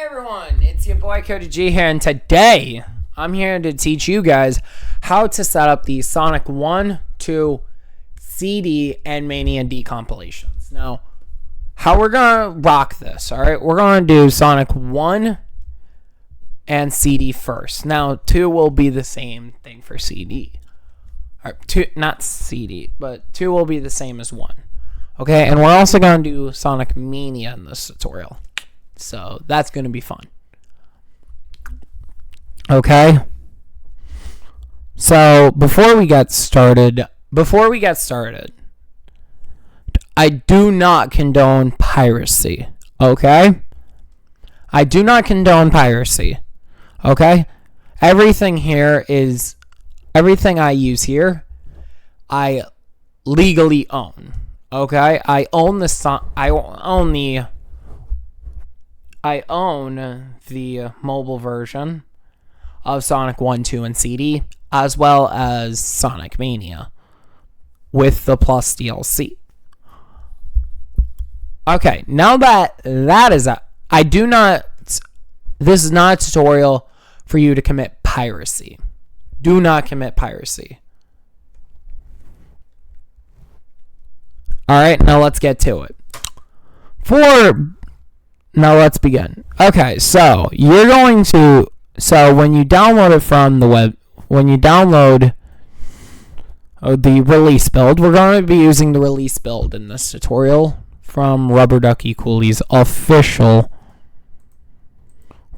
everyone, it's your boy Cody G here, and today I'm here to teach you guys how to set up the Sonic 1, 2, CD, and Mania decompilations. Now, how we're going to rock this, alright? We're going to do Sonic 1 and CD first. Now, 2 will be the same thing for CD. Alright, 2, not CD, but 2 will be the same as 1. Okay, and we're also going to do Sonic Mania in this tutorial. So that's going to be fun. Okay. So before we get started, I do not condone piracy. Okay? I do not condone piracy. Okay? Everything I use here, I legally own. Okay? I own the mobile version of Sonic 1, 2, and CD, as well as Sonic Mania with the Plus DLC. Okay, now that is up, this is not a tutorial for you to commit piracy. Do not commit piracy. Alright, now let's get to it. Now let's begin. Okay, so when you download it from the web, when you download the release build, we're going to be using the release build in this tutorial from Rubber Ducky Cooley's official.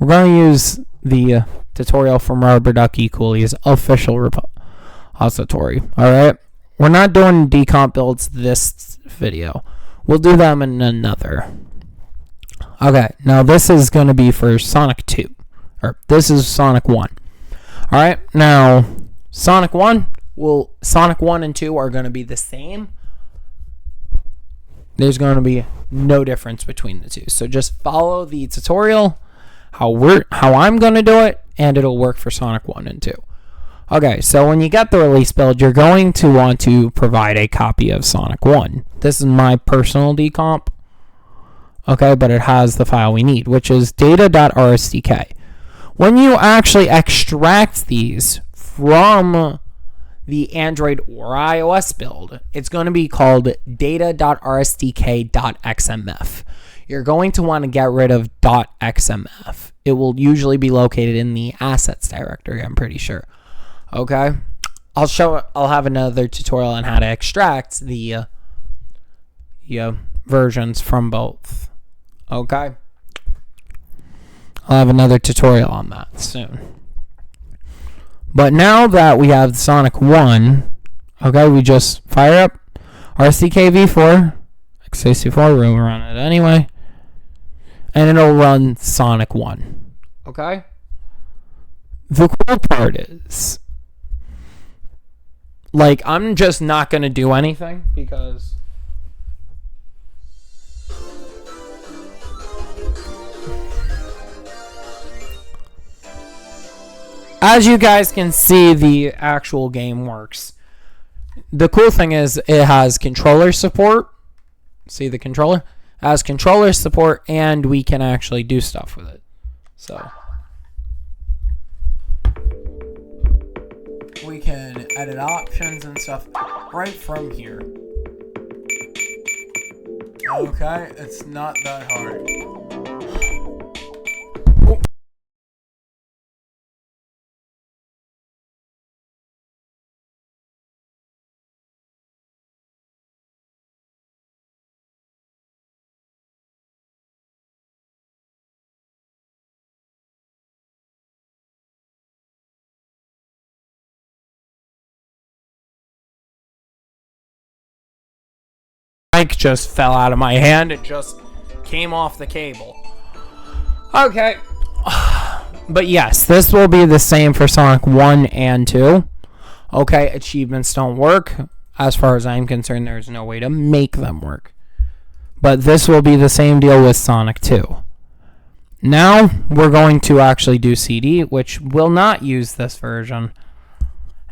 We're going to use the tutorial from Rubber Ducky Cooley's official repository. Alright? We're not doing decomp builds this video. We'll do them in another. Okay, now this is going to be for Sonic 2. Or this is Sonic 1. Alright, now Sonic 1 and 2 are going to be the same. There's going to be no difference between the two. So just follow the tutorial, how I'm going to do it, and it'll work for Sonic 1 and 2. Okay, so when you get the release build, you're going to want to provide a copy of Sonic 1. This is my personal decomp. Okay, but it has the file we need, which is data.rsdk. When you actually extract these from the Android or iOS build, it's going to be called data.rsdk.xmf. You're going to want to get rid of .xmf. It will usually be located in the assets directory, I'm pretty sure. Okay, I'll have another tutorial on how to extract the versions from both. Okay, I'll have another tutorial on that soon. But now that we have Sonic 1, okay, we just fire up RSDK v4, x64, we'll run it anyway, and it'll run Sonic 1. Okay, the cool part is, like, I'm just not going to do anything because as you guys can see, the actual game works. The cool thing is it has controller support. See the controller? It has controller support, and we can actually do stuff with it. So we can edit options and stuff right from here. Okay, it's not that hard. Mic just fell out of my hand. It just came off the cable. Okay. But yes, this will be the same for Sonic 1 and 2. Okay, achievements don't work. As far as I'm concerned, there's no way to make them work. But this will be the same deal with Sonic 2. Now, we're going to actually do CD, which will not use this version.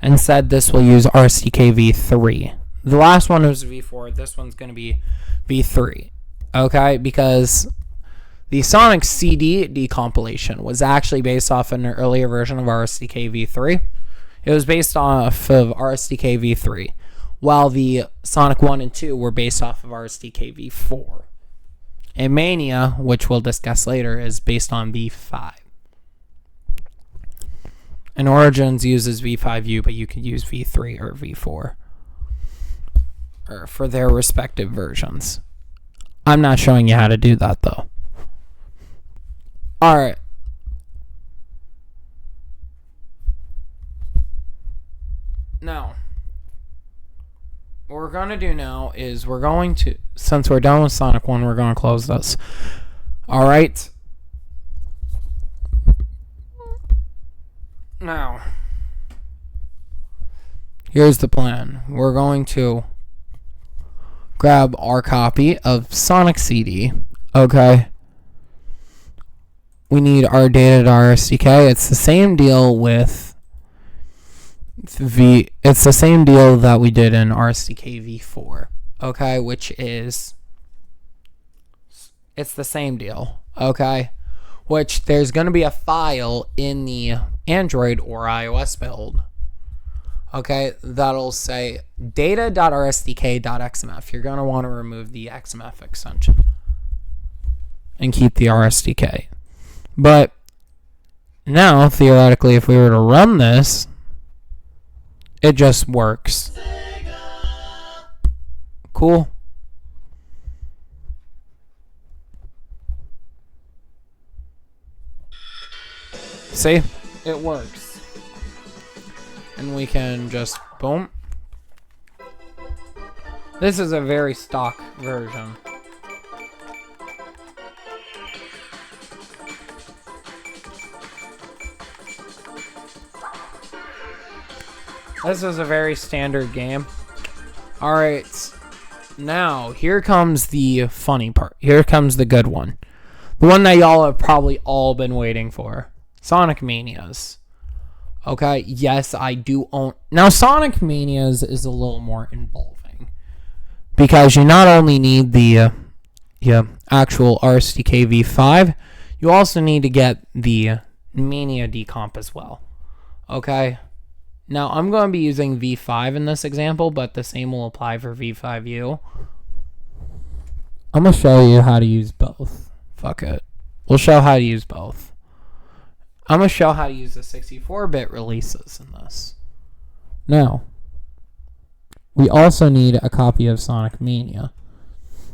Instead, this will use RSDK v3. The last one was v4. This one's going to be v3. Okay? Because The Sonic CD decompilation was actually based off an earlier version of RSDK v3. It was based off of RSDK v3, while the Sonic 1 and 2 were based off of RSDK v4. And Mania, which we'll discuss later, is based on v5. And Origins uses v5u, but you could use v3 or v4 or for their respective versions. I'm not showing you how to do that, though. Alright. Now, what we're going to do now is we're going to, since we're done with Sonic 1, we're going to close this. Alright. Now, here's the plan. We're going to grab our copy of Sonic CD. Okay. We need our data.rsdk. It's the same deal with it's the same deal that we did in RSDK v4. Okay, which is it's the same deal. Okay, which there's going to be a file in the Android or iOS build. Okay, that'll say data.rsdk.xmf. You're going to want to remove the XMF extension and keep the RSDK. But now, theoretically, if we were to run this, it just works. Cool. See? It works. And we can just, boom. This is a very stock version. This is a very standard game. Alright, now here comes the funny part. Here comes the good one. The one that y'all have probably all been waiting for. Sonic Manias. Okay, yes, I do own... Now, Sonic Manias is a little more involving. Because you not only need the actual RSDK v5, you also need to get the Mania decomp as well. Okay? Now, I'm going to be using v5 in this example, but the same will apply for v5u. I'm going to show you how to use both. Fuck it. We'll show how to use both. I'm going to show how to use the 64-bit releases in this. Now, we also need a copy of Sonic Mania.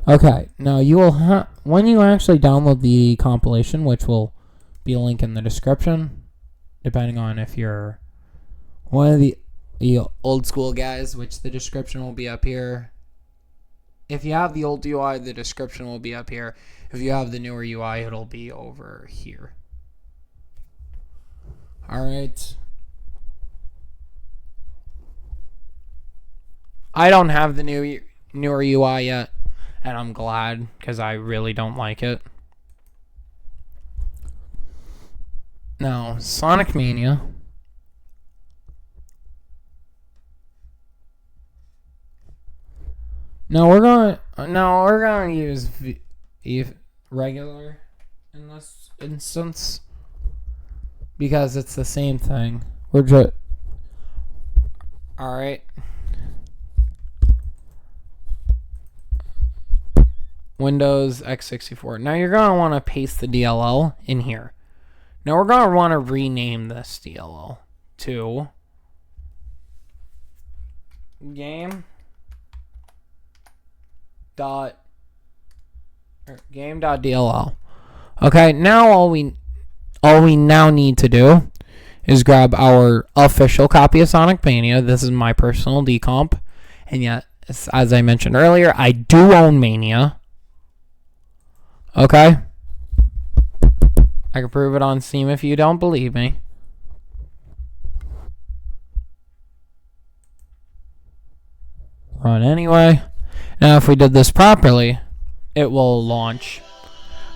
Okay, now you will when you actually download the compilation, which will be a link in the description, depending on if you're one of the old school guys, which the description will be up here. If you have the old UI, the description will be up here. If you have the newer UI, it'll be over here. Alright. I don't have the newer UI yet, and I'm glad, because I really don't like it. Now, Sonic Mania. Now we're going to use regular in this instance because it's the same thing. We're just all right. Windows x64. Now you're going to want to paste the DLL in here. Now we're going to want to rename this DLL to game.dll. Okay, now all we now need to do is grab our official copy of Sonic Mania. This is my personal decomp, and yet, as I mentioned earlier, I do own Mania. Okay, I can prove it on Steam if you don't believe me. Run anyway. Now, if we did this properly, it will launch.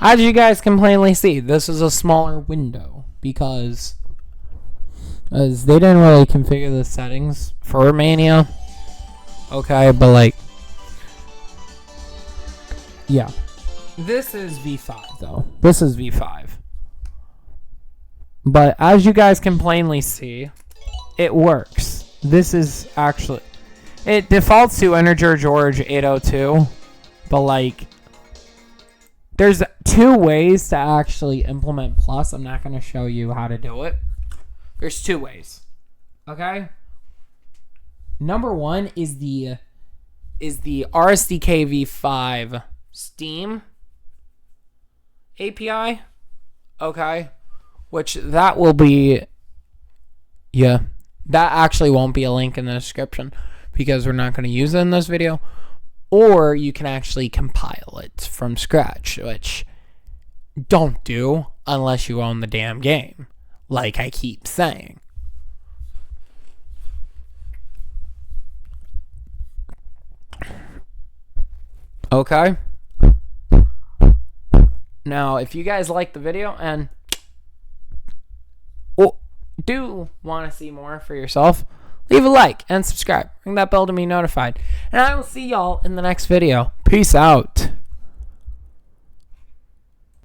As you guys can plainly see, this is a smaller window because as they didn't really configure the settings for Mania. Okay, but like, yeah. This is V5 though. This is V5. But as you guys can plainly see, it works. This is actually, it defaults to integer George 802, but like, there's 2 ways to actually implement plus. I'm not going to show you how to do it. There's 2 ways. Okay? Number 1 is the RSDK v5 Steam API. Okay? Which that will be, yeah, that actually won't be a link in the description because we're not going to use it in this video. Or you can actually compile it from scratch, which don't do unless you own the damn game, like I keep saying. Okay? Now, if you guys like the video and do want to see more for yourself, leave a like and subscribe. Ring that bell to be notified. And I will see y'all in the next video. Peace out.